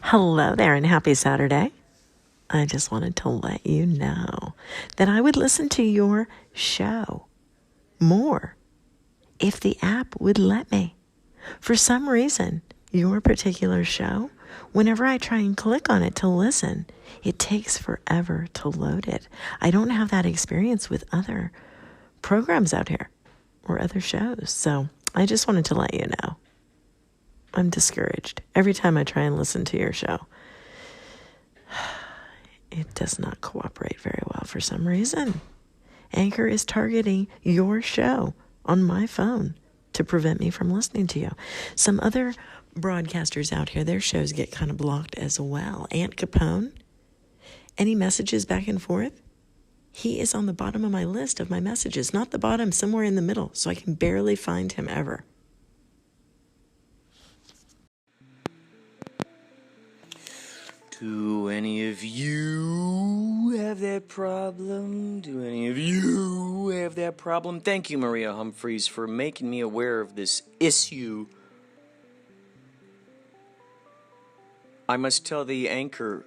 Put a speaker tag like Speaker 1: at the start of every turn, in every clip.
Speaker 1: Hello there and happy Saturday. I just wanted to let you know that I would listen to your show more if the app would let me. For some reason, your particular show, whenever I try and click on it to listen, it takes forever to load it. I don't have that experience with other programs out here or other shows. So I just wanted to let you know. I'm discouraged. Every time I try and listen to your show, it does not cooperate very well for some reason. Anchor is targeting your show on my phone to prevent me from listening to you. Some other broadcasters out here, their shows get kind of blocked as well. Aunt Capone, any messages back and forth? He is on the bottom of my list of my messages, not the bottom, somewhere in the middle, so I can barely find him ever.
Speaker 2: Do any of you have that problem? Do any of you have that problem? Thank you, Maria Humphreys, for making me aware of this issue. I must tell the Anchor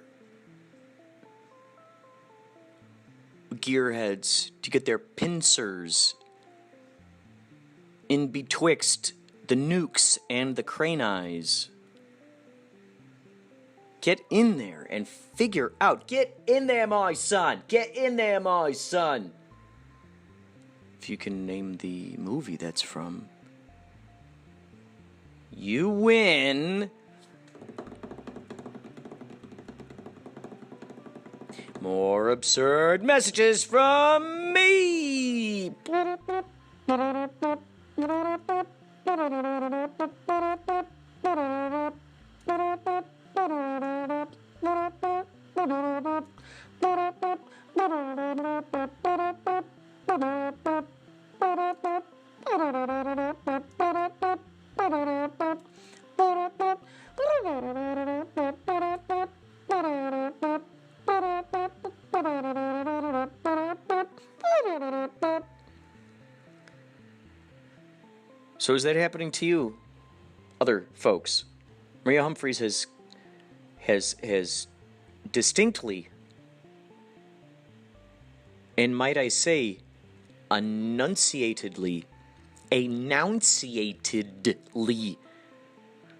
Speaker 2: gearheads to get their pincers in betwixt the nukes and the crane eyes. Get in there and figure out. Get in there, my son. Get in there, my son. If you can name the movie that's from, you win. More absurd messages from me. So is that happening to you, other folks? Maria Humphreys has distinctly, and might I say, enunciatedly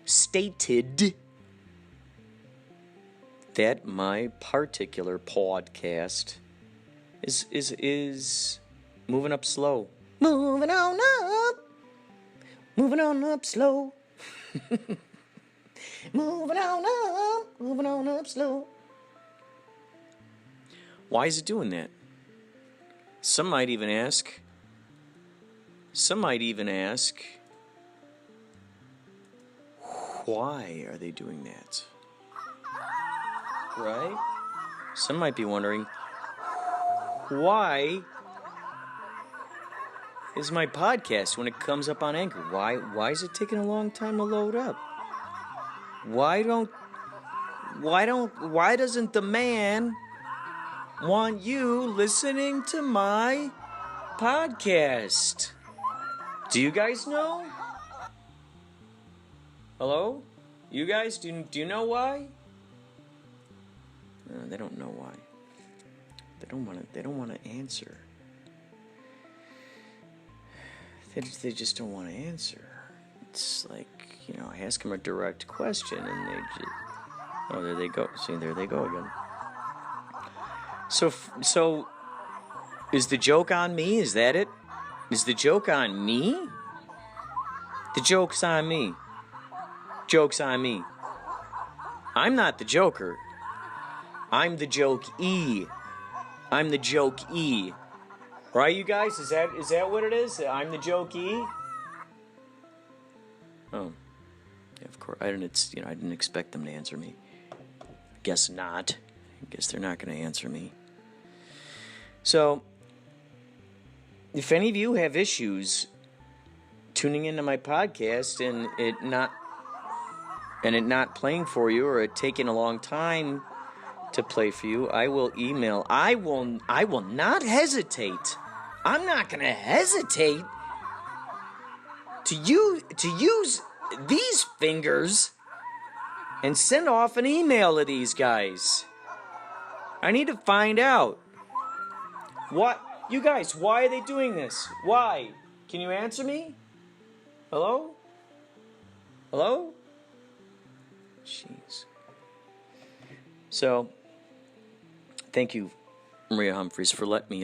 Speaker 2: stated that my particular podcast is moving up slow. Moving on up slow. Moving on up slow. Why is it doing that? Some might even ask, why are they doing that? Right? Some might be wondering, why is my podcast, when it comes up on Anchor, why is it taking a long time to load up? Why doesn't the man want you listening to my podcast? Do you guys know? Hello? You guys, do you know why? No, they don't know why. They don't want to answer. They just don't want to answer. It's like, I ask them a direct question and they just, oh, there they go. See, there they go again. So is the joke on me? Is that it? Is the joke on me? The joke's on me. Joke's on me. I'm not the joker. I'm the joke-e. I'm the joke-e. Right, you guys? Is that what it is? I'm the joke-e? Oh. Yeah, of course. I didn't expect them to answer me. Guess not. I guess they're not going to answer me. So, if any of you have issues tuning into my podcast and it not playing for you, or it taking a long time to play for you, I will email. I will not hesitate. I'm not going to hesitate to use these fingers and send off an email to these guys. I need to find out. What? You guys, why are they doing this? Why? Can you answer me? Hello? Hello? Jeez. So, thank you, Maria Humphreys, for let me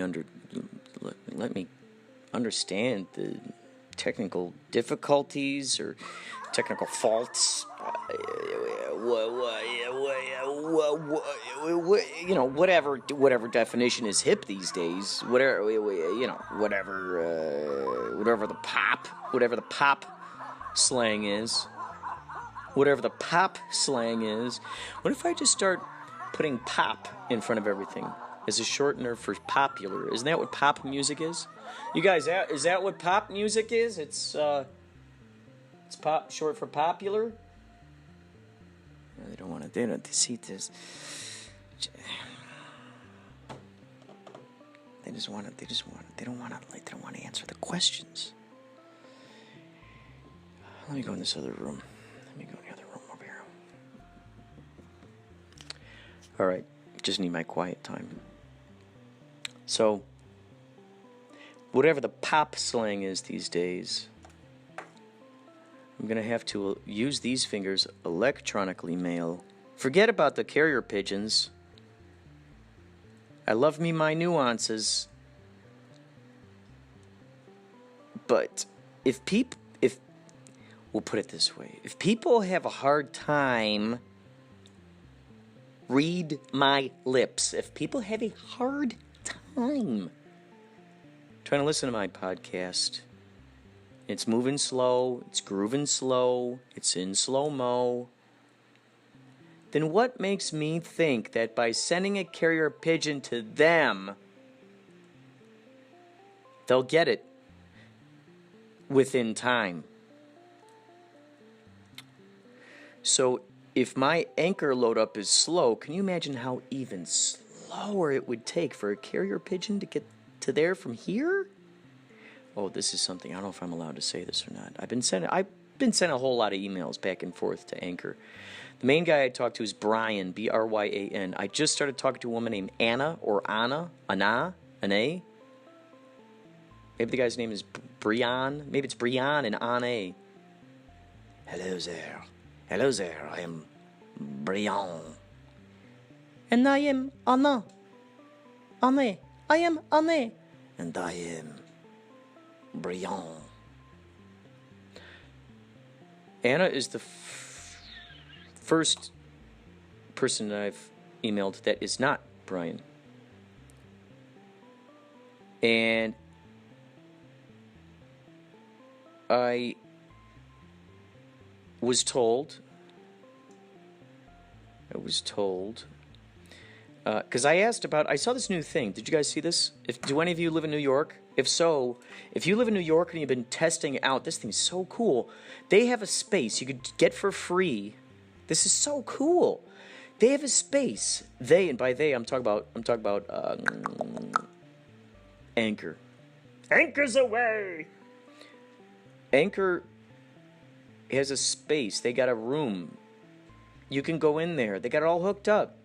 Speaker 2: understand the technical difficulties or technical faults. You know, whatever definition is hip these days. Whatever the pop slang is. Whatever the pop slang is. What if I just start putting pop in front of everything as a shortener for popular? Isn't that what pop music is? You guys, is that what pop music is? It's pop, short for popular. They don't want to see this. They don't want to answer the questions. Let me go in this other room. Over here. All right, just need my quiet time. So, whatever the pop slang is these days, I'm going to have to use these fingers electronically mail. Forget about the carrier pigeons. I love me my nuances. But we'll put it this way. If people have a hard time, read my lips. If people have a hard time trying to listen to my podcast, it's moving slow, it's grooving slow, it's in slow-mo, then what makes me think that by sending a carrier pigeon to them, they'll get it within time? So if my anchor load up is slow, can you imagine how even slower it would take for a carrier pigeon to get to there from here? Oh, this is something, I don't know if I'm allowed to say this or not. I've been sending a whole lot of emails back and forth to Anchor. The main guy I talked to is Brian, Bryan. I just started talking to a woman named Anna, or Anna. Maybe the guy's name is Brian. Maybe it's Brian and Anna. Hello there, I am Brian. And I am Anna. I am Anna. And I am Brian. Anna is the first person that I've emailed that is not Brian. And I was told, because I saw this new thing. Did you guys see this? Do any of you live in New York? If so, if you live in New York and you've been testing out, this thing's so cool. They have a space you could get for free. This is so cool. They have a space. And by they, I'm talking about Anchor. Anchor's away. Anchor has a space. They got a room. You can go in there. They got it all hooked up.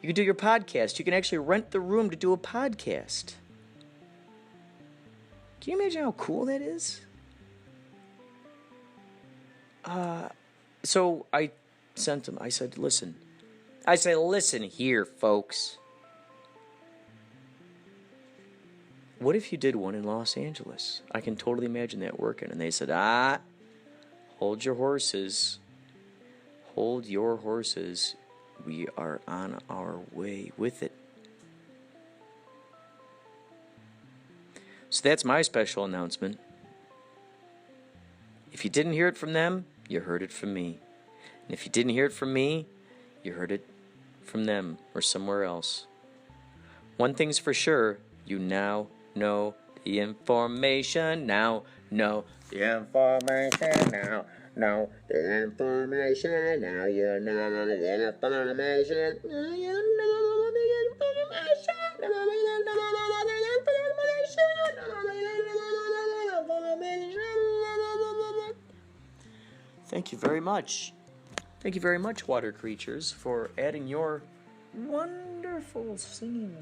Speaker 2: You can do your podcast. You can actually rent the room to do a podcast. Can you imagine how cool that is? So I sent them. I said, listen here, folks. What if you did one in Los Angeles? I can totally imagine that working. And they said, hold your horses. Hold your horses. We are on our way with it. So that's my special announcement. If you didn't hear it from them, you heard it from me. And if you didn't hear it from me, you heard it from them or somewhere else. One thing's for sure, you now know the information. Now know the information. Now know the information. Now you know the information. Now you know the information. Thank you very much. Thank you very much, water creatures, for adding your wonderful singing.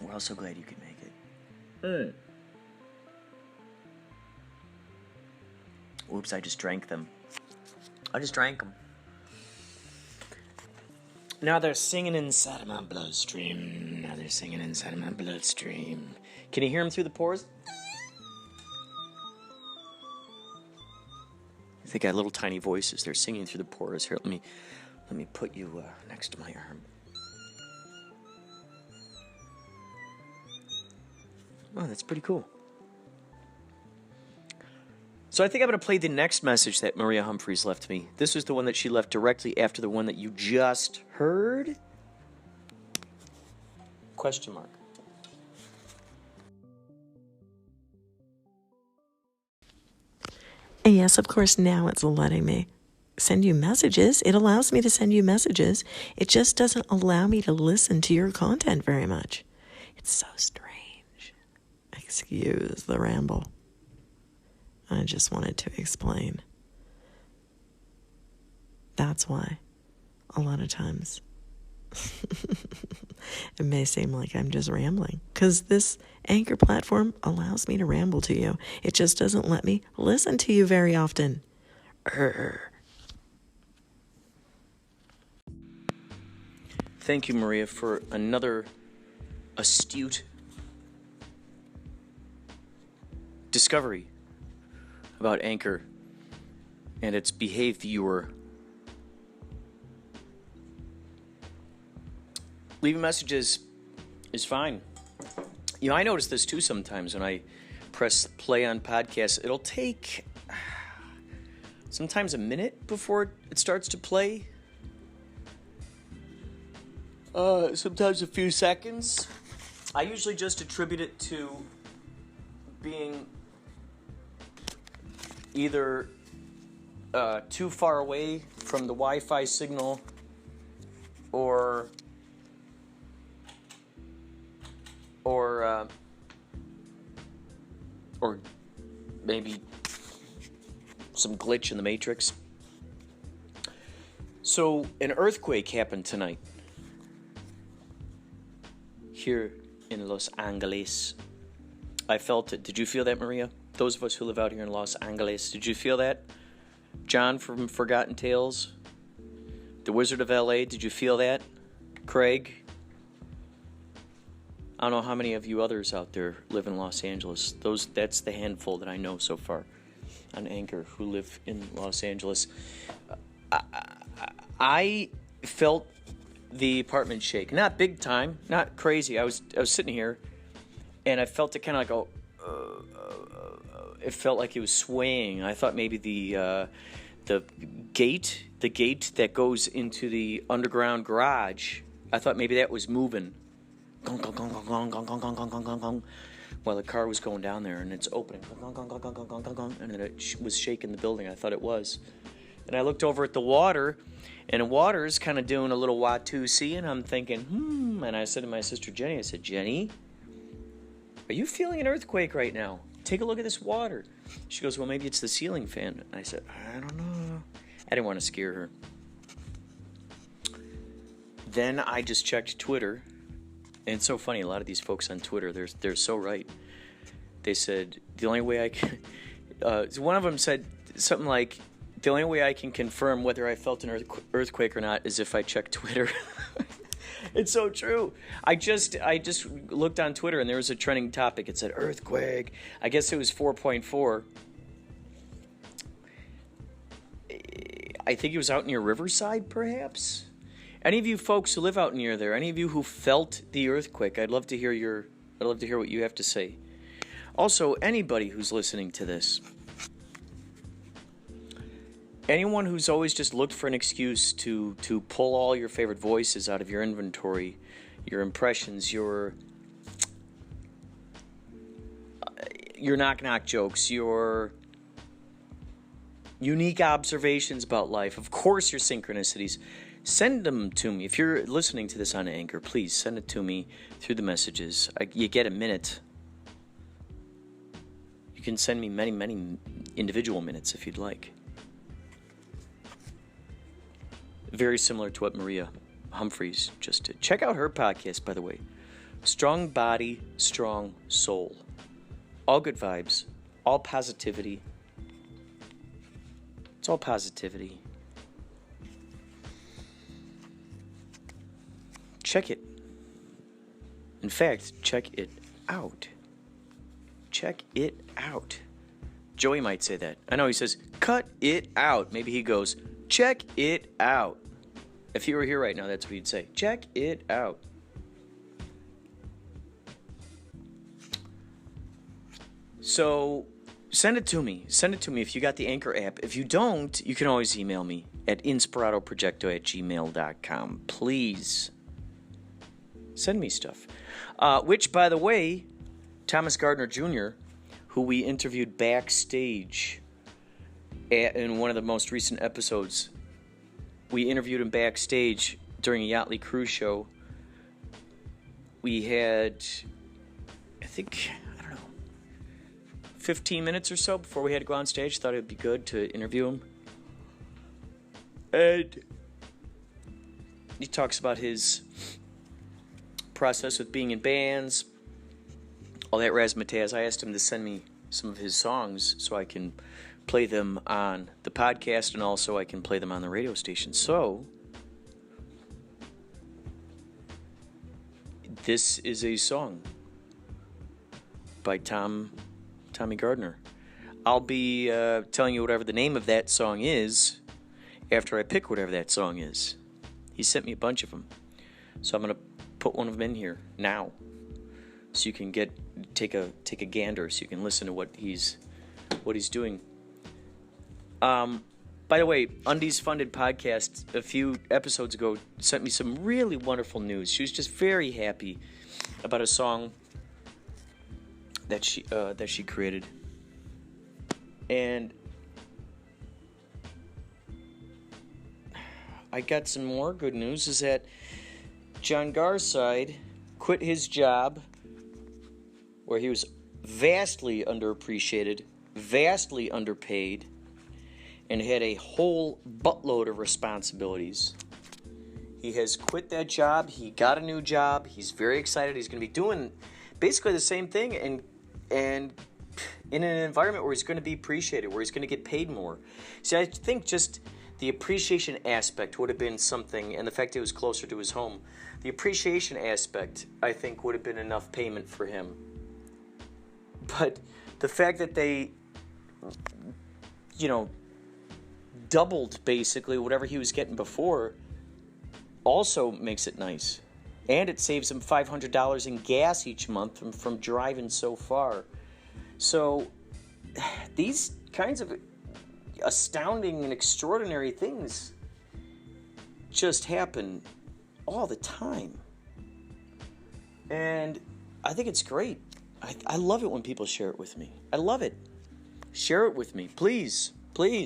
Speaker 2: We're also glad you could make it. Oops, I just drank them. Now they're singing inside of my bloodstream. Can you hear them through the pores? They got little tiny voices. They're singing through the pores. Here, let me put you next to my arm. Oh, that's pretty cool. So I think I'm going to play the next message that Maria Humphreys left me. This was the one that she left directly after the one that you just heard. Question mark.
Speaker 1: And yes, of course, now it's letting me send you messages. It allows me to send you messages. It just doesn't allow me to listen to your content very much. It's so strange. Excuse the ramble. I just wanted to explain. That's why a lot of times it may seem like I'm just rambling, because this Anchor platform allows me to ramble to you. It just doesn't let me listen to you very often.
Speaker 2: Thank you, Maria, for another astute discovery about Anchor and its behavior. Leaving messages is fine. You know, I notice this too sometimes when I press play on podcasts. It'll take sometimes a minute before it starts to play. Sometimes a few seconds. I usually just attribute it to being either too far away from the Wi-Fi signal or maybe some glitch in the matrix. So an earthquake happened tonight here in Los Angeles. I felt it. Did you feel that, Maria? Those of us who live out here in Los Angeles, did you feel that? John from Forgotten Tales, the Wizard of L.A., did you feel that? Craig? I don't know how many of you others out there live in Los Angeles. That's the handful that I know so far on Anchor who live in Los Angeles. I felt the apartment shake. Not big time, not crazy. I was sitting here, and I felt it kind of like it felt like it was swaying. I thought maybe the gate that goes into the underground garage, I thought maybe that was moving. Gong, gong, gong, gong, gong, gong, gong, gong, gong, gong, gong, gong, while the car was going down there, and it's opening. Gong, gong, gong, gong, gong, gong, gong, gong, and then it was shaking the building. I thought it was. And I looked over at the water, and the water's kind of doing a little Watusi, and I'm thinking, and I said to my sister Jenny, I said, Jenny, are you feeling an earthquake right now? Take a look at this water. She goes, well, maybe it's the ceiling fan. And I said, I don't know. I didn't want to scare her. Then I just checked Twitter. And it's so funny, a lot of these folks on Twitter, they're so right. They said, the only way I can... one of them said something like, the only way I can confirm whether I felt an earthquake or not is if I check Twitter. It's so true. I just looked on Twitter, and there was a trending topic. It said, earthquake. I guess it was 4.4. I think it was out near Riverside, perhaps? Any of you folks who live out near there, any of you who felt the earthquake, I'd love to hear what you have to say. Also, anybody who's listening to this, anyone who's always just looked for an excuse to pull all your favorite voices out of your inventory, your impressions, your knock-knock jokes, your unique observations about life, of course your synchronicities, send them to me. If you're listening to this on Anchor, please send it to me through the messages. You get a minute. You can send me many, many individual minutes if you'd like. Very similar to what Maria Humphreys just did. Check out her podcast, by the way. Strong Body, Strong Soul. All good vibes. All positivity. It's all positivity. Check it. In fact, check it out. Check it out. Joey might say that. I know he says, cut it out. Maybe he goes, check it out. If he were here right now, that's what he'd say. Check it out. So, send it to me. Send it to me if you got the Anchor app. If you don't, you can always email me at inspiradoprojecto@gmail.com. Please send me stuff. Which, by the way, Thomas Gardner Jr., who we interviewed backstage in one of the most recent episodes, we interviewed him backstage during a Yachtly Cruise show. We had, I think, 15 minutes or so before we had to go on stage. Thought it would be good to interview him. And he talks about his process with being in bands, all that razzmatazz. I asked him to send me some of his songs so I can play them on the podcast and also I can play them on the radio station. So, this is a song by Tommy Gardner. I'll be telling you whatever the name of that song is after I pick whatever that song is. He sent me a bunch of them. So I'm going to put one of them in here now so you can take a gander so you can listen to what he's doing. By the way, Undies Funded Podcast a few episodes ago sent me some really wonderful news. She was just very happy about a song that she created. And I got some more good news, is that John Garside quit his job where he was vastly underappreciated, vastly underpaid, and had a whole buttload of responsibilities. He has quit that job. He got a new job. He's very excited. He's going to be doing basically the same thing and in an environment where he's going to be appreciated, where he's going to get paid more. See, I think just the appreciation aspect would have been something, and the fact that it was closer to his home, the appreciation aspect, I think, would have been enough payment for him. But the fact that they, doubled basically whatever he was getting before also makes it nice. And it saves him $500 in gas each month from driving so far. So these kinds of astounding and extraordinary things just happen all the time. And I think it's great. I love it when people share it with me. I love it. Share it with me. Please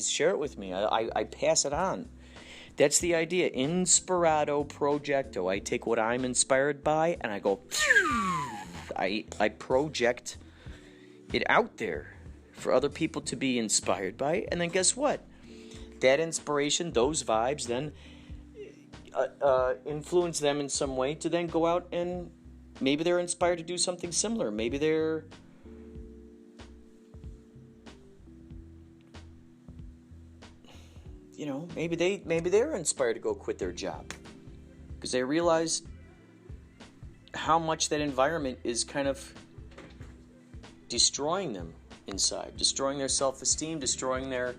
Speaker 2: share it with me. I pass it on. That's the idea. Inspirado Projecto. I take what I'm inspired by and I go, I project it out there for other people to be inspired by. And then guess what? That inspiration, those vibes, then influence them in some way to then go out and maybe they're inspired to do something similar. Maybe they're maybe they're inspired to go quit their job because they realize how much that environment is kind of destroying them inside, destroying their self-esteem, destroying their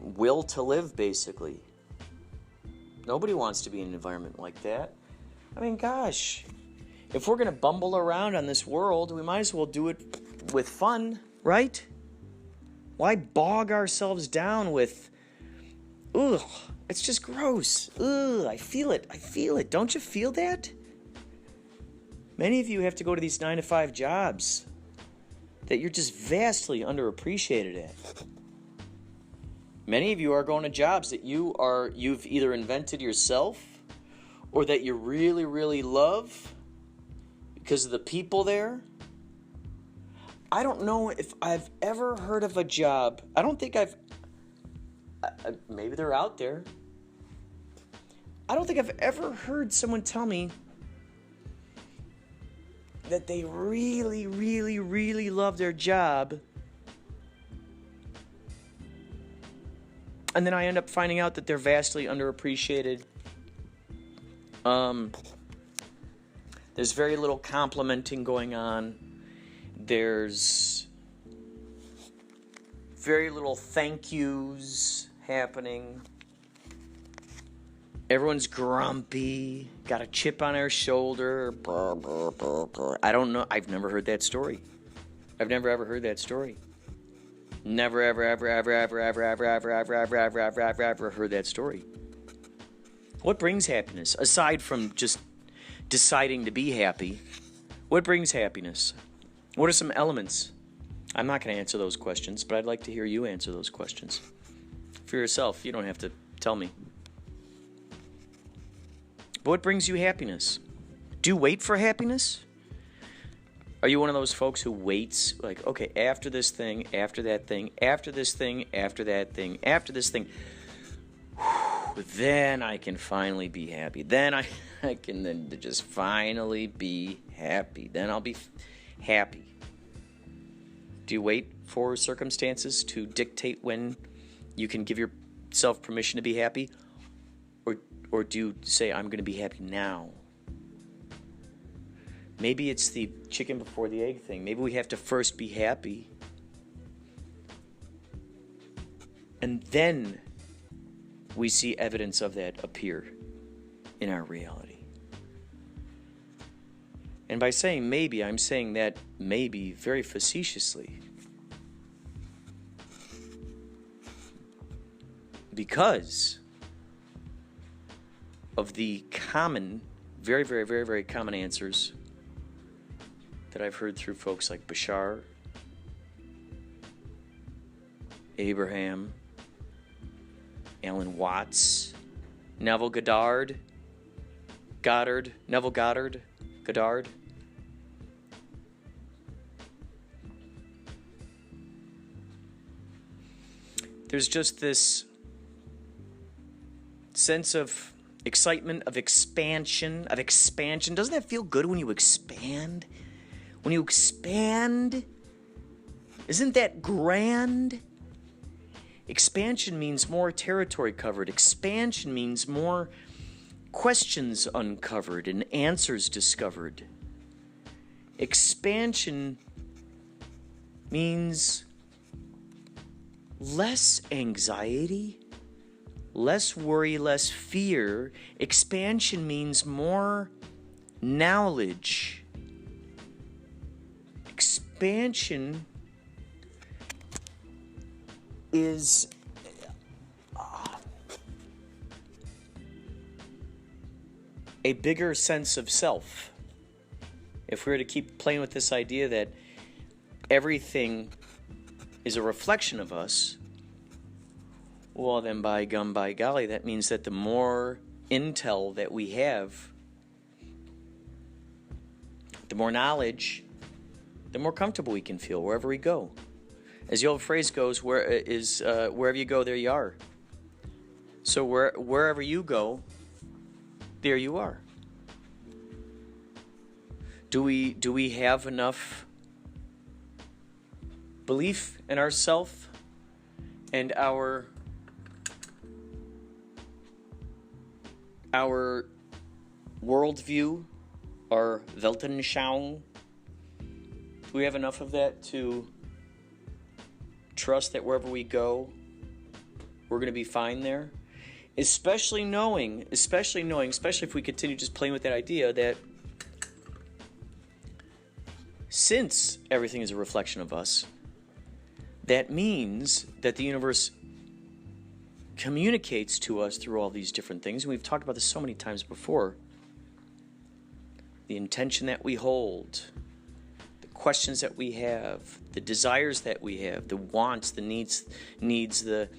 Speaker 2: will to live, basically. Nobody wants to be in an environment like that. I mean, gosh, if we're going to bumble around on this world, we might as well do it with fun, right? Why bog ourselves down with, it's just gross. I feel it. Don't you feel that? Many of you have to go to these 9-to-5 jobs that you're just vastly underappreciated at. Many of you are going to jobs that you've either invented yourself or that you really, really love because of the people there. I don't know if I've ever heard of a job. I don't think maybe they're out there. I don't think I've ever heard someone tell me that they really, really, really love their job, and then I end up finding out that they're vastly underappreciated. There's very little complimenting going on. There's very little thank yous happening. Everyone's grumpy, got a chip on their shoulder. I don't know. I've never heard that story. I've never ever heard that story. Never ever ever ever ever ever ever ever ever ever ever ever ever ever heard that story. What brings happiness aside from just deciding to be happy? What brings happiness? What are some elements? I'm not going to answer those questions, but I'd like to hear you answer those questions for yourself. You don't have to tell me. But what brings you happiness? Do you wait for happiness? Are you one of those folks who waits, like, okay, after this thing, after that thing, after this thing, after that thing, after this thing, then I can finally be happy. Then I can then just finally be happy. Then I'll be happy. Do you wait for circumstances to dictate when you can give yourself permission to be happy? Or do you say, I'm going to be happy now? Maybe it's the chicken before the egg thing. Maybe we have to first be happy. And then we see evidence of that appear in our reality. And by saying maybe, I'm saying that maybe very facetiously. Because of the common, very, very, very, very common answers that I've heard through folks like Bashar, Abraham, Alan Watts, Neville Goddard, Goddard. There's just this sense of excitement, of expansion. Doesn't that feel good when you expand? When you expand, isn't that grand? Expansion means more territory covered. Expansion means more questions uncovered and answers discovered. Expansion means less anxiety, less worry, less fear. Expansion means more knowledge. Expansion is a bigger sense of self. If we were to keep playing with this idea that everything is a reflection of us, well then by gum, by golly, that means that the more intel that we have, the more knowledge, the more comfortable we can feel wherever we go. As the old phrase goes, wherever you go, there you are. So wherever you go, there you are. Do we have enough belief in ourself and our worldview, our Weltanschauung? Do we have enough of that to trust that wherever we go, we're going to be fine there? Especially if we continue just playing with that idea that since everything is a reflection of us, that means that the universe communicates to us through all these different things. And we've talked about this so many times before. The intention that we hold, the questions that we have, the desires that we have, the wants, the needs, the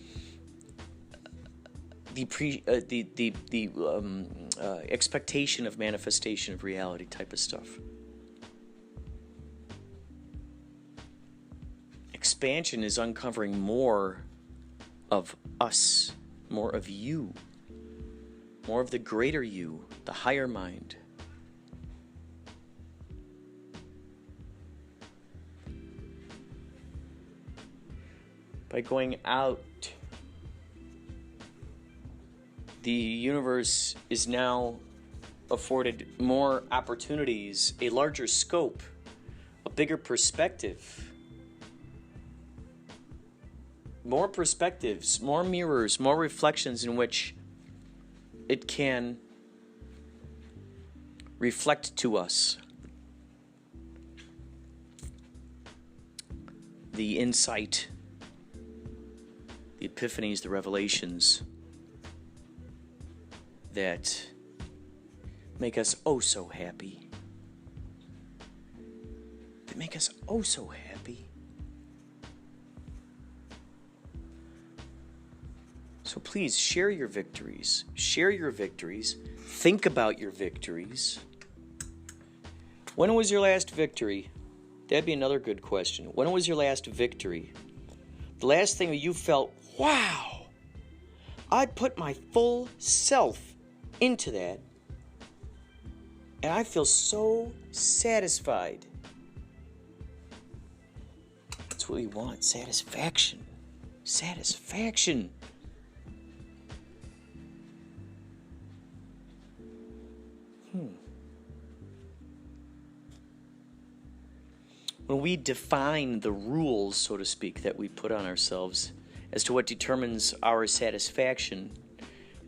Speaker 2: expectation of manifestation of reality type of stuff. Expansion is uncovering more of us, more of you. more of the greater you, the higher mind. By going out, the universe is now afforded more opportunities, a larger scope, a bigger perspective. More perspectives, more mirrors, more reflections in which it can reflect to us the insight, the epiphanies, the revelations that make us oh so happy. That make us oh so happy. So please share your victories. Share your victories. Think about your victories. When was your last victory? That'd be another good question. When was your last victory? The last thing that you felt, wow, I put my full self into that, and I feel so satisfied. That's what we want, satisfaction. Satisfaction. When we define the rules, so to speak, that we put on ourselves as to what determines our satisfaction,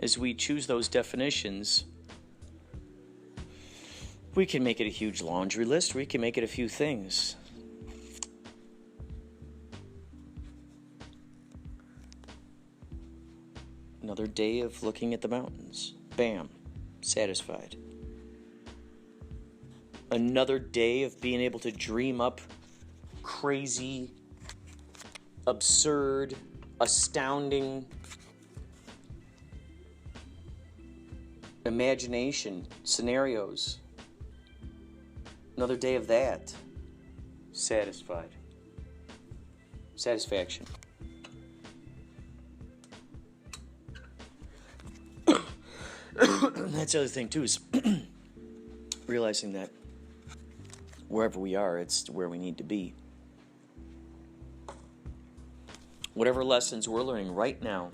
Speaker 2: as we choose those definitions, we can make it a huge laundry list, we can make it a few things. Another day of looking at the mountains. Bam. Satisfied. Another day of being able to dream up crazy, absurd, astounding imagination, scenarios. Another day of that. Satisfied. Satisfaction. That's the other thing too, is realizing that wherever we are, it's where we need to be. Whatever lessons we're learning right now,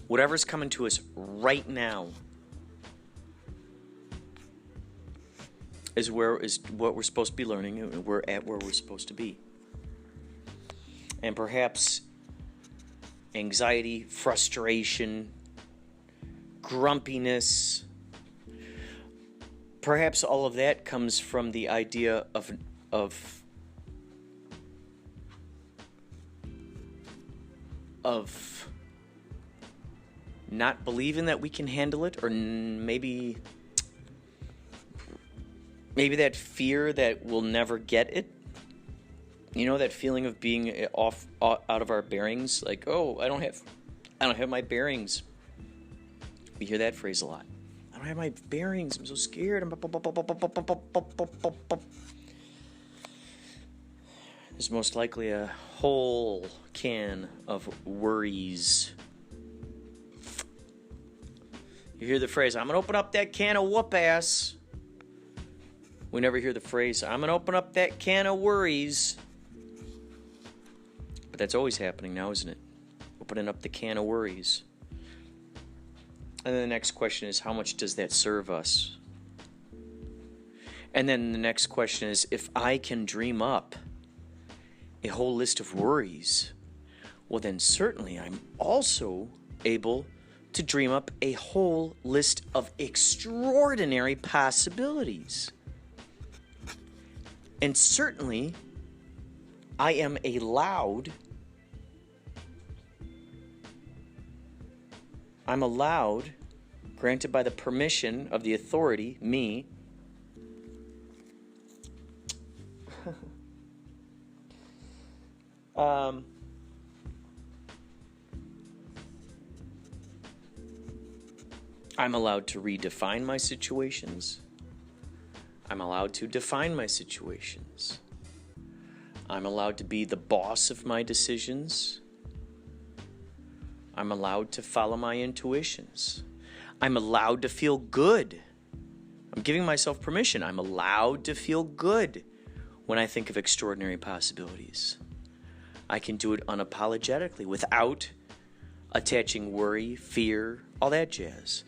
Speaker 2: whatever's coming to us right now, is what we're supposed to be learning, and we're at where we're supposed to be. And perhaps anxiety, frustration, grumpiness, perhaps all of that comes from the idea of not believing that we can handle it, or maybe that fear that we'll never get it. You know, that feeling of being out of our bearings, like, oh, I don't have my bearings. We hear that phrase a lot. I don't have my bearings. I'm so scared. There's most likely a whole can of worries. You hear the phrase, I'm going to open up that can of whoop ass. We never hear the phrase, I'm going to open up that can of worries. But that's always happening now, isn't it? Opening up the can of worries. And then the next question is, how much does that serve us? And then the next question is, if I can dream up a whole list of worries, well then certainly I'm also able to dream up a whole list of extraordinary possibilities. And certainly I am allowed, granted by the permission of the authority, me, I'm allowed to redefine my situations. I'm allowed to define my situations. I'm allowed to be the boss of my decisions. I'm allowed to follow my intuitions. I'm allowed to feel good. I'm giving myself permission. I'm allowed to feel good when I think of extraordinary possibilities. I can do it unapologetically without attaching worry, fear, all that jazz.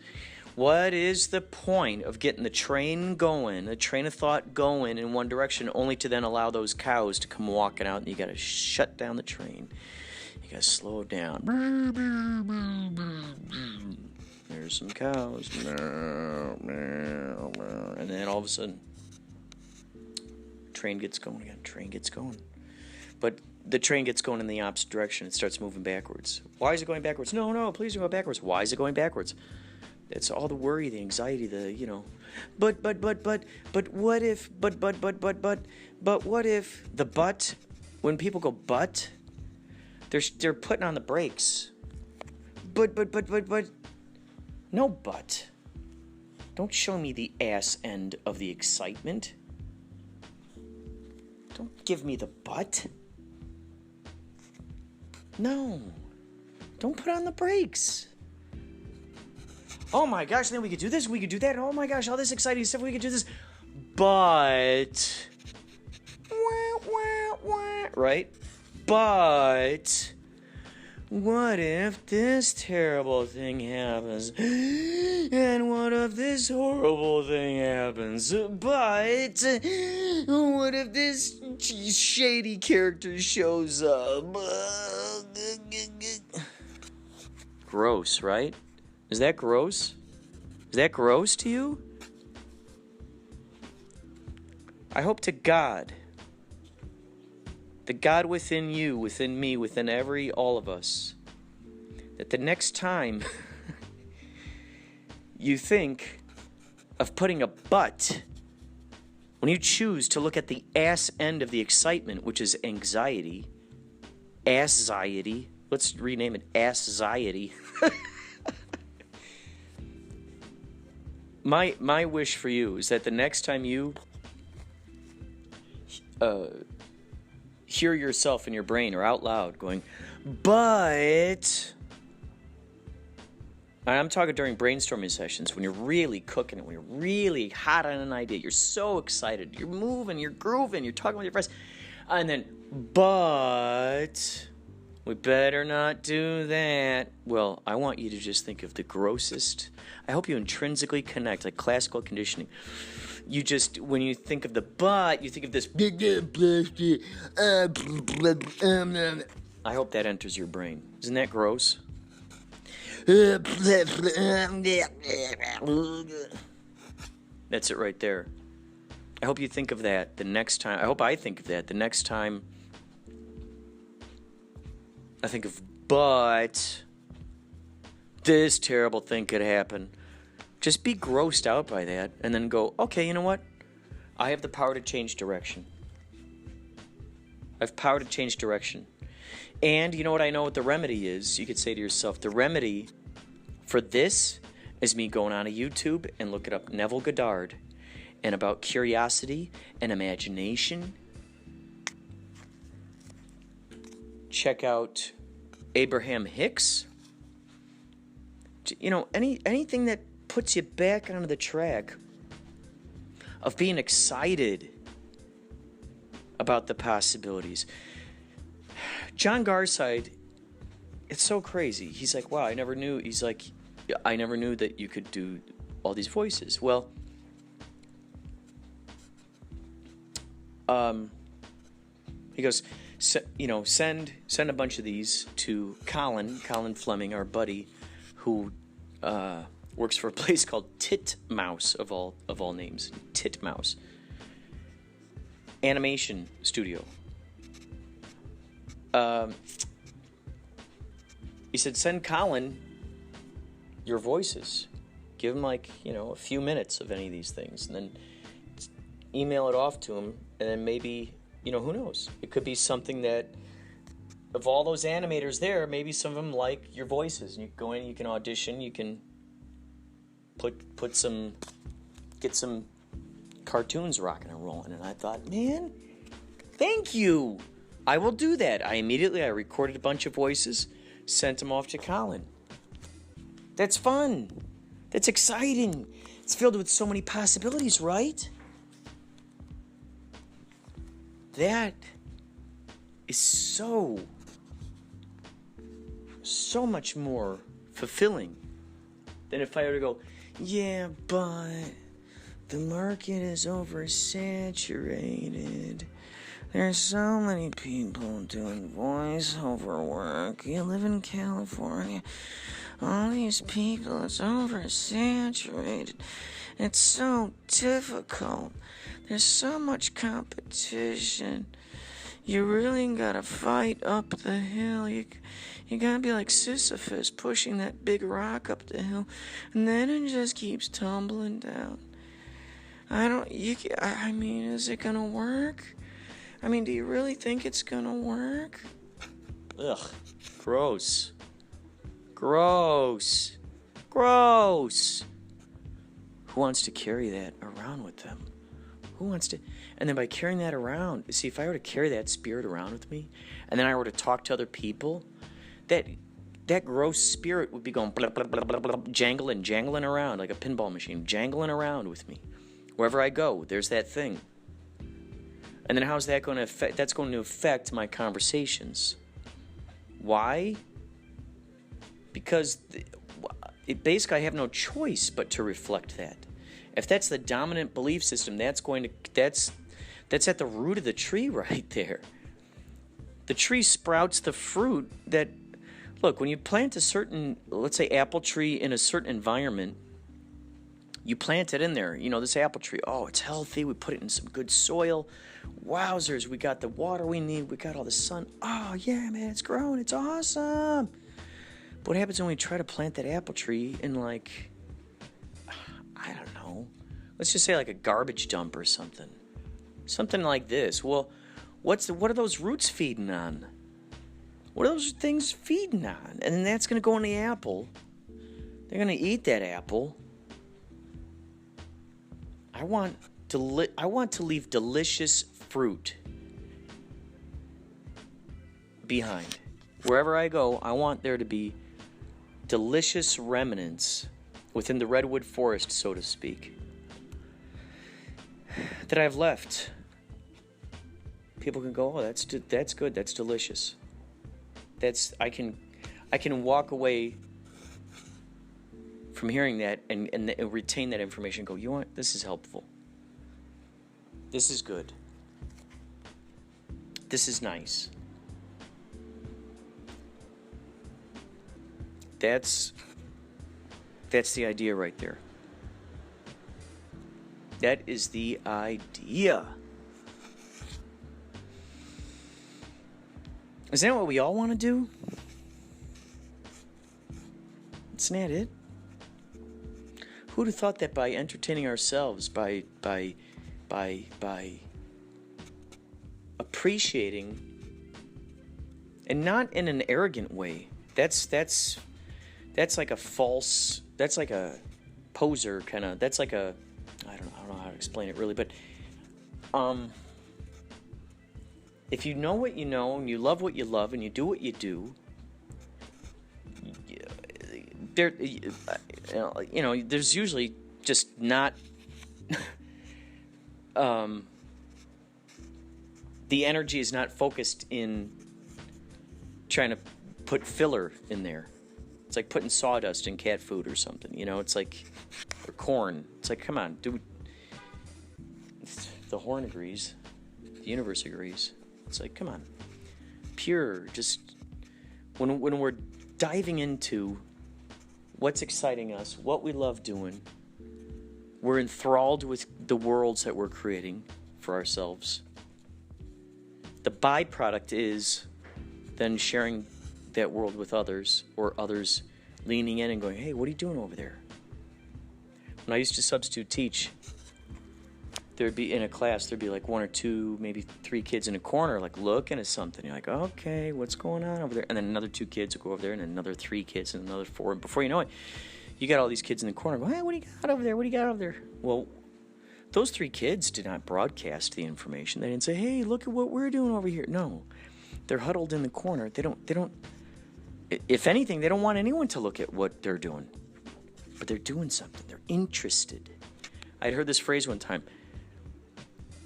Speaker 2: What is the point of getting the train going, the train of thought going in one direction, only to then allow those cows to come walking out and you got to shut down the train? You got to slow it down. There's some cows. And then all of a sudden, train gets going again. Train gets going. But the train gets going in the opposite direction. It starts moving backwards. Why is it going backwards? No, please don't go backwards. Why is it going backwards? It's all the worry, the anxiety, but what if, but what if, the but, when people go but, they're putting on the brakes. But, no but. Don't show me the ass end of the excitement. Don't give me the but. No. Don't put on the brakes. Oh my gosh, then we could do this, we could do that. Oh my gosh, all this exciting stuff, we could do this. But, right? But, what if this terrible thing happens? And what if this horrible thing happens? But, what if this shady character shows up? Gross, right? Is that gross? Is that gross to you? I hope to God, the God within you, within me, within all of us, that the next time you think of putting a but, when you choose to look at the ass end of the excitement, which is anxiety, ass-ziety, let's rename it ass-ziety. My wish for you is that the next time you hear yourself in your brain or out loud going, but, and I'm talking during brainstorming sessions when you're really cooking it, when you're really hot on an idea, you're so excited, you're moving, you're grooving, you're talking with your friends, and then, but, we better not do that. Well, I want you to just think of the grossest. I hope you intrinsically connect, like classical conditioning. You just, when you think of the but, you think of this. I hope that enters your brain. Isn't that gross? That's it right there. I hope you think of that the next time. I hope I think of that the next time I think of, but this terrible thing could happen. Just be grossed out by that and then go, okay, you know what? I have the power to change direction. I have power to change direction. And you know what I know what the remedy is? You could say to yourself, the remedy for this is me going on a YouTube and looking up Neville Goddard and about curiosity and imagination. Check out Abraham Hicks. You know, anything that puts you back onto the track of being excited about the possibilities. John Garside, it's so crazy. He's like, wow, I never knew. He's like, I never knew that you could do all these voices. Well, he goes, send a bunch of these to Colin Fleming, our buddy, who works for a place called Titmouse of all names, Titmouse Animation Studio. He said, send Colin your voices. Give him a few minutes of any of these things, and then email it off to him, and then maybe, who knows? It could be something that, of all those animators there, maybe some of them like your voices. And you go in, you can audition, you can get some cartoons rocking and rolling. And I thought, man, thank you. I will do that. I recorded a bunch of voices, sent him off to Colin. That's fun. That's exciting. It's filled with so many possibilities, right? That is so much more fulfilling than if I were to go, yeah, but the market is oversaturated. There's so many people doing voiceover work. You live in California. All these people, it's oversaturated. It's so difficult. There's so much competition. You really gotta fight up the hill. You gotta be like Sisyphus pushing that big rock up the hill, and then it just keeps tumbling down. I mean, is it gonna work? I mean, do you really think it's gonna work? Ugh, gross. Gross. Gross. Who wants to carry that around with them? Who wants to? And then by carrying that around, see, if I were to carry that spirit around with me, and then I were to talk to other people, that gross spirit would be going blah, blah, blah, blah, blah, jangling around like a pinball machine, jangling around with me. Wherever I go, there's that thing. And then how's that going to affect? That's going to affect my conversations. Why? Because basically I have no choice but to reflect that. If that's the dominant belief system, that's at the root of the tree right there. The tree sprouts the fruit that, look, when you plant a certain, let's say, apple tree in a certain environment, you plant it in there. You know, this apple tree, oh, it's healthy. We put it in some good soil. Wowzers, we got the water we need. We got all the sun. Oh, yeah, man, it's growing. It's awesome. But what happens when we try to plant that apple tree in, like, I don't know, let's just say like a garbage dump or something. Something like this. Well, what are those roots feeding on? What are those things feeding on? And then that's going to go in the apple. They're going to eat that apple. I want to leave delicious fruit behind. Wherever I go, I want there to be delicious remnants within the redwood forest, so to speak, that I've left. People can go, oh, that's good, that's delicious. I can walk away from hearing that and retain that information. Go, you know what? This is helpful. This is good. This is nice. That's the idea right there. That is the idea. Is that what we all want to do? Isn't that it? Who'd have thought that by entertaining ourselves, by appreciating, and not in an arrogant way. That's like a false. That's like a poser kind of. That's like a. I don't know how to explain it really, but if you know what you know and you love what you love and you do what you do, there's usually just not the energy is not focused in trying to put filler in there. It's like putting sawdust in cat food or something, it's like, or corn. It's like, come on, dude. The horn agrees. The universe agrees. It's like, come on. Pure, just, when we're diving into what's exciting us, what we love doing, we're enthralled with the worlds that we're creating for ourselves. The byproduct is then sharing that world with others, or others leaning in and going, hey, what are you doing over there? When I used to substitute teach, there'd be in a class, there'd be like one or two, maybe three kids in a corner, like looking at something. You're like, okay, what's going on over there? And then another two kids will go over there, and another three kids, and another four. And before you know it, you got all these kids in the corner going, hey, what do you got over there? What do you got over there? Well, those three kids did not broadcast the information. They didn't say, hey, look at what we're doing over here. No, they're huddled in the corner. They don't If anything, they don't want anyone to look at what they're doing. But they're doing something. They're interested. I'd heard this phrase one time.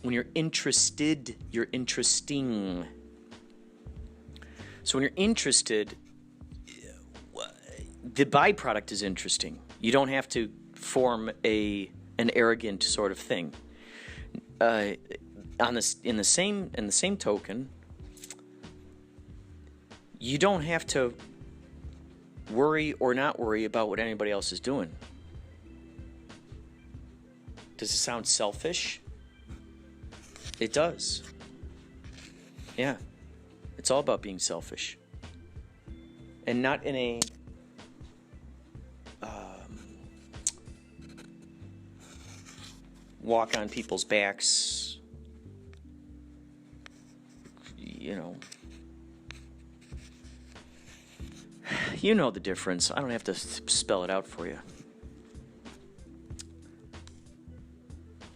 Speaker 2: When you're interested, you're interesting. So when you're interested, the byproduct is interesting. You don't have to form an arrogant sort of thing. In the same token, you don't have to worry or not worry about what anybody else is doing. Does it sound selfish? It does. Yeah. It's all about being selfish. And not in a walk on people's backs, you know. You know the difference. I don't have to spell it out for you.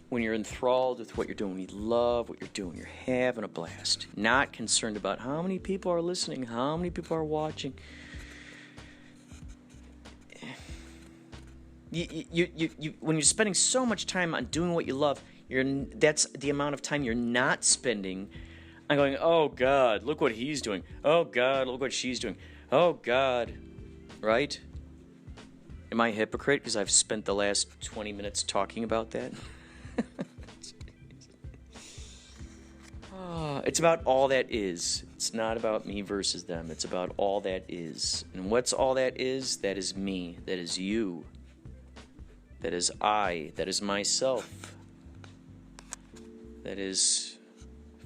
Speaker 2: When you're enthralled with what you're doing, when you love what you're doing, you're having a blast. Not concerned about how many people are listening, how many people are watching. When you're spending so much time on doing what you love, that's the amount of time you're not spending on going, oh God, look what he's doing. Oh God, look what she's doing. Oh God, right? Am I a hypocrite because I've spent the last 20 minutes talking about that? It's about all that is. It's not about me versus them. It's about all that is. And what's all that is? That is me. That is you. That is I. That is myself. That is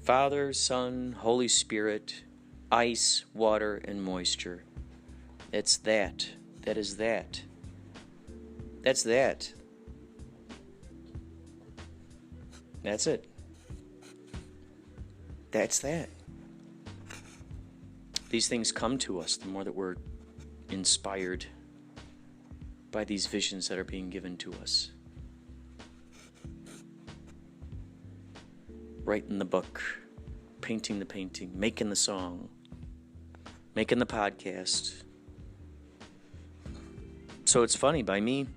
Speaker 2: Father, Son, Holy Spirit, ice, water, and moisture. It's that. That is that. That's that. That's it. That's that. These things come to us the more that we're inspired by these visions that are being given to us. Writing the book, painting the painting, making the song, making the podcast. So it's funny, by me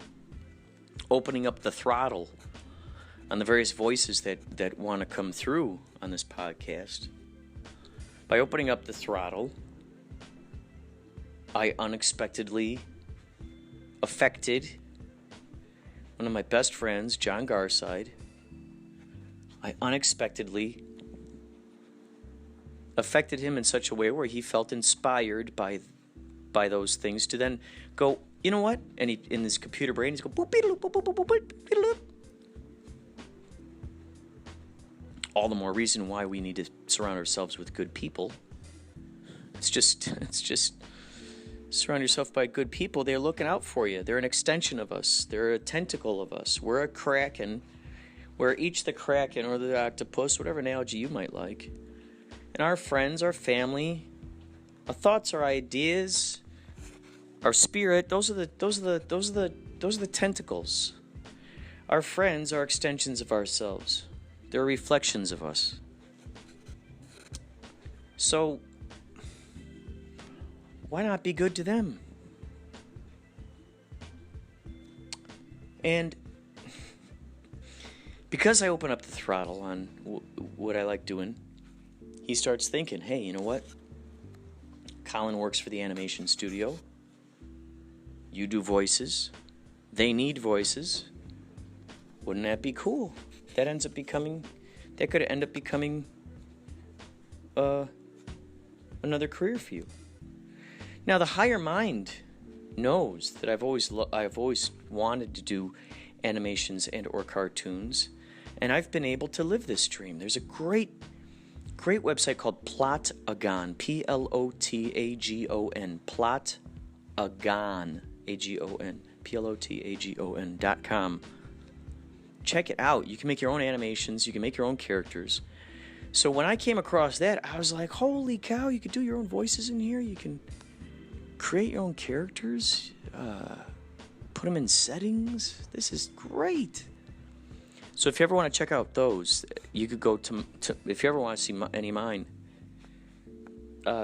Speaker 2: opening up the throttle on the various voices that want to come through on this podcast, by opening up the throttle, I unexpectedly affected one of my best friends, John Garside. I unexpectedly affected him in such a way where he felt inspired by those things to then go, you know what? And he, in his computer brain, he's going, boop, beedle, boop, boop, boop, boop, boop, beedle. All the more reason why we need to surround ourselves with good people. It's just surround yourself by good people. They're looking out for you. They're an extension of us. They're a tentacle of us. We're a kraken. We're each the kraken or the octopus, whatever analogy you might like. And our friends, our family, our thoughts, our ideas, our spirit, those are the tentacles. Our friends are extensions of ourselves. They're reflections of us. So, why not be good to them? And because I open up the throttle on what I like doing, he starts thinking, hey, you know what? Colin works for the animation studio. You do voices. They need voices. Wouldn't that be cool? That could end up becoming another career for you. Now, the higher mind knows that I've always wanted to do animations and or cartoons, and I've been able to live this dream. There's a great website called Plotagon, Plotagon, Plotagon, Agon, Plotagon.com. Check it out. You can make your own animations. You can make your own characters. So when I came across that, I was like, holy cow, you can do your own voices in here. You can create your own characters, put them in settings. This is great. So if you ever want to check out those, you could go to if you ever want to see any of mine,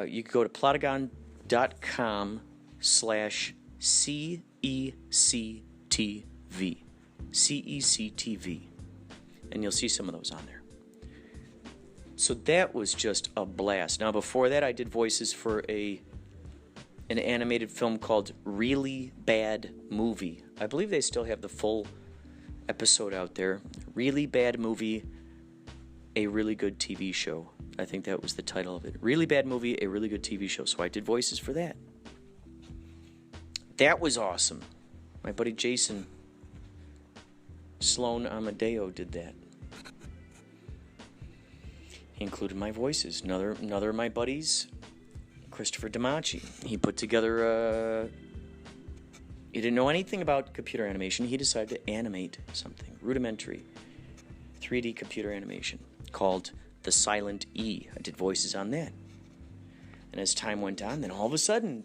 Speaker 2: you could go to Plotagon.com youtube.com/CECTV. CECTV. And you'll see some of those on there. So that was just a blast. Now, before that, I did voices for an animated film called Really Bad Movie. I believe they still have the full episode out there. Really Bad Movie, a really good TV show. I think that was the title of it. Really Bad Movie, a really good TV show. So I did voices for that. That was awesome. My buddy Jason Sloan Amadeo did that. He included my voices. Another of my buddies, Christopher Damachi. He put together he didn't know anything about computer animation. He decided to animate something rudimentary 3D computer animation called The Silent E. I did voices on that. And as time went on, then all of a sudden,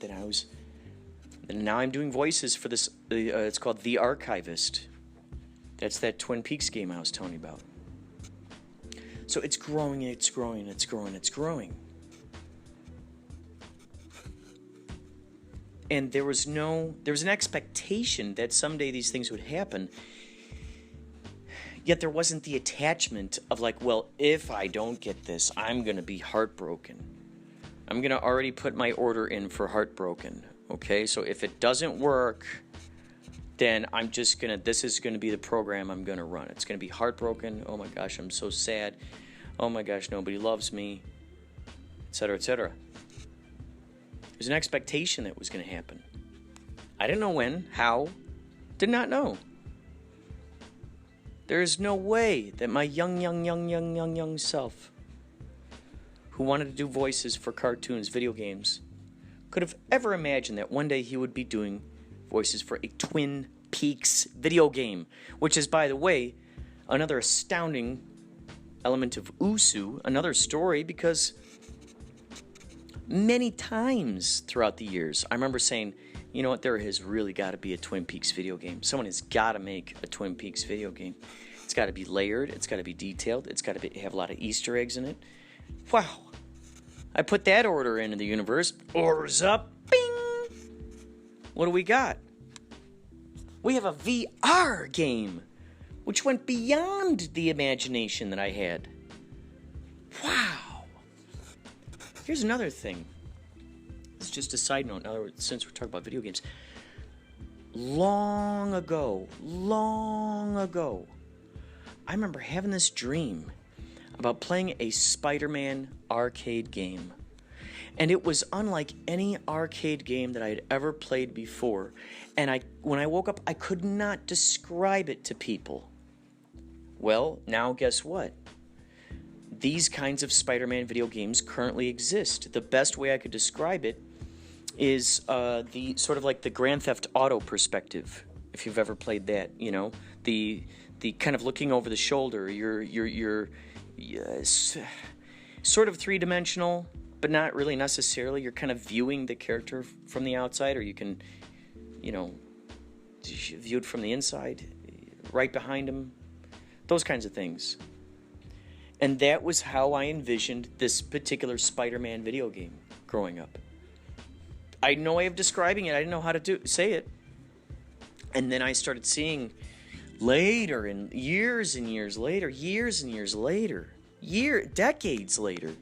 Speaker 2: now I'm doing voices for this. It's called The Archivist. That's that Twin Peaks game I was telling you about. So it's growing, it's growing, it's growing, it's growing. And there was an expectation that someday these things would happen. Yet there wasn't the attachment of like, well, if I don't get this, I'm going to be heartbroken. I'm going to already put my order in for heartbroken. Okay, so if it doesn't work, then this is going to be the program I'm going to run. It's going to be heartbroken. Oh my gosh, I'm so sad. Oh my gosh, nobody loves me, etc., etc. There's an expectation that was going to happen. I didn't know when, how, did not know. There is no way that my young self, who wanted to do voices for cartoons, video games, could have ever imagined that one day he would be doing voices for a Twin Peaks video game, which is, by the way, another astounding element of Usu, another story, because many times throughout the years, I remember saying, you know what, there has really got to be a Twin Peaks video game. Someone has got to make a Twin Peaks video game. It's got to be layered, it's got to be detailed, it's got to have a lot of Easter eggs in it. Wow. I put that order into the universe. Orders up. Bing! What do we got? We have a VR game, which went beyond the imagination that I had. Wow. Here's another thing. It's just a side note, now since we're talking about video games. Long ago, I remember having this dream about playing a Spider-Man arcade game. And it was unlike any arcade game that I had ever played before. And when I woke up, I could not describe it to people. Well, now guess what? These kinds of Spider-Man video games currently exist. The best way I could describe it is the sort of like the Grand Theft Auto perspective, if you've ever played that, you know, the kind of looking over the shoulder. You're sort of three-dimensional, but not really necessarily. You're kind of viewing the character from the outside, or you can, you know, view it from the inside, right behind him, those kinds of things. And that was how I envisioned this particular Spider-Man video game growing up. I had no way of describing it. I didn't know how to say it. And then I started seeing later, and years later, decades later,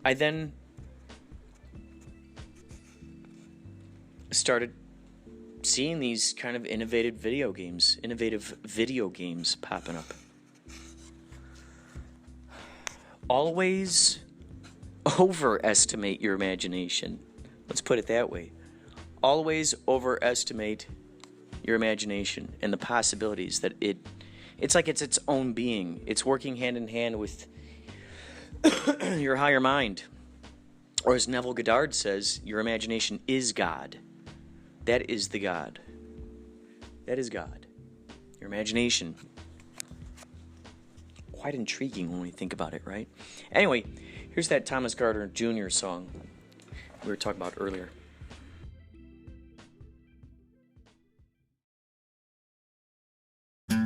Speaker 2: I then started seeing these kind of innovative video games popping up. Always overestimate your imagination. Let's put it that way. Always overestimate your imagination and the possibilities that it's like it's its own being. It's working hand in hand with your higher mind. Or as Neville Goddard says, your imagination is God. That is the God. That is God. Your imagination. Quite intriguing when we think about it, right? Anyway, here's that Thomas Gardner Jr. song we were talking about earlier.
Speaker 3: She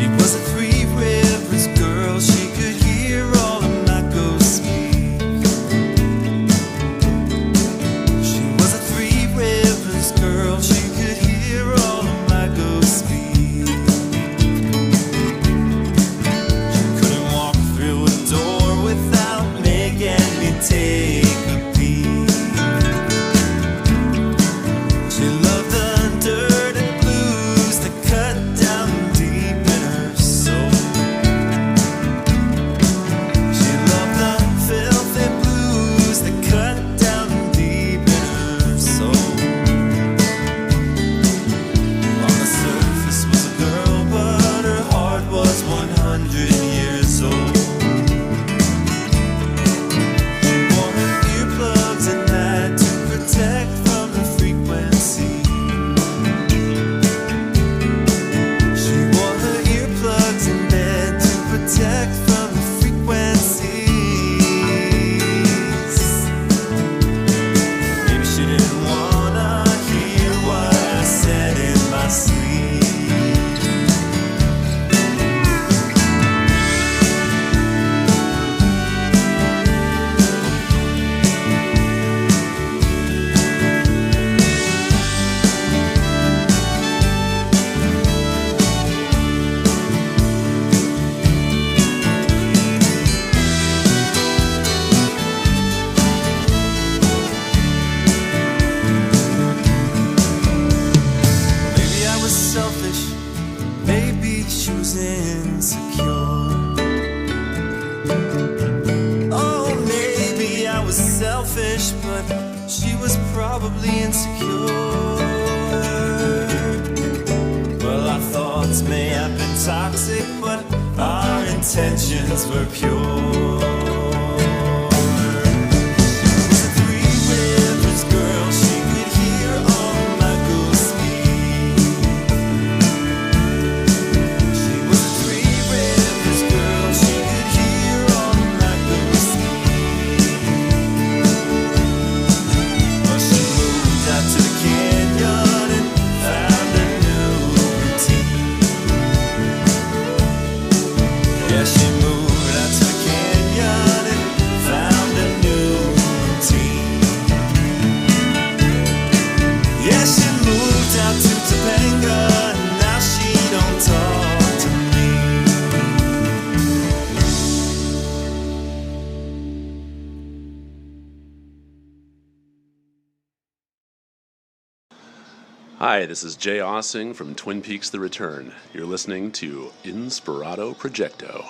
Speaker 3: was a Three Rivers girl. She could hear all the night go take a peek. She loved the dirt and blues that cut down deep in her soul. She loved the filthy blues that cut down deep in her soul. On the surface was a girl, but her heart was 100 years old. She wore her earplugs at night to protect from the frequency. She wore her earplugs in bed to protect from the frequencies. Maybe she didn't wanna hear what I said in my sleep. Maybe I was selfish, maybe she was insecure. Oh, maybe I was selfish, but she was probably insecure. Well, our thoughts may have been toxic, but our intentions were pure. She was a Three Rivers girl, she could hear all my ghouls speak. She was a Three Rivers girl, she could hear all my ghouls speak. Well, she moved out to the canyon and found a new routine. Yeah, she moved out to the canyon and found a new routine. Yeah, she moved out to Topanga and now she don't talk to me.
Speaker 4: Hi, this is Jay Aaseng from Twin Peaks: The Return. You're listening to Inspirado Projecto.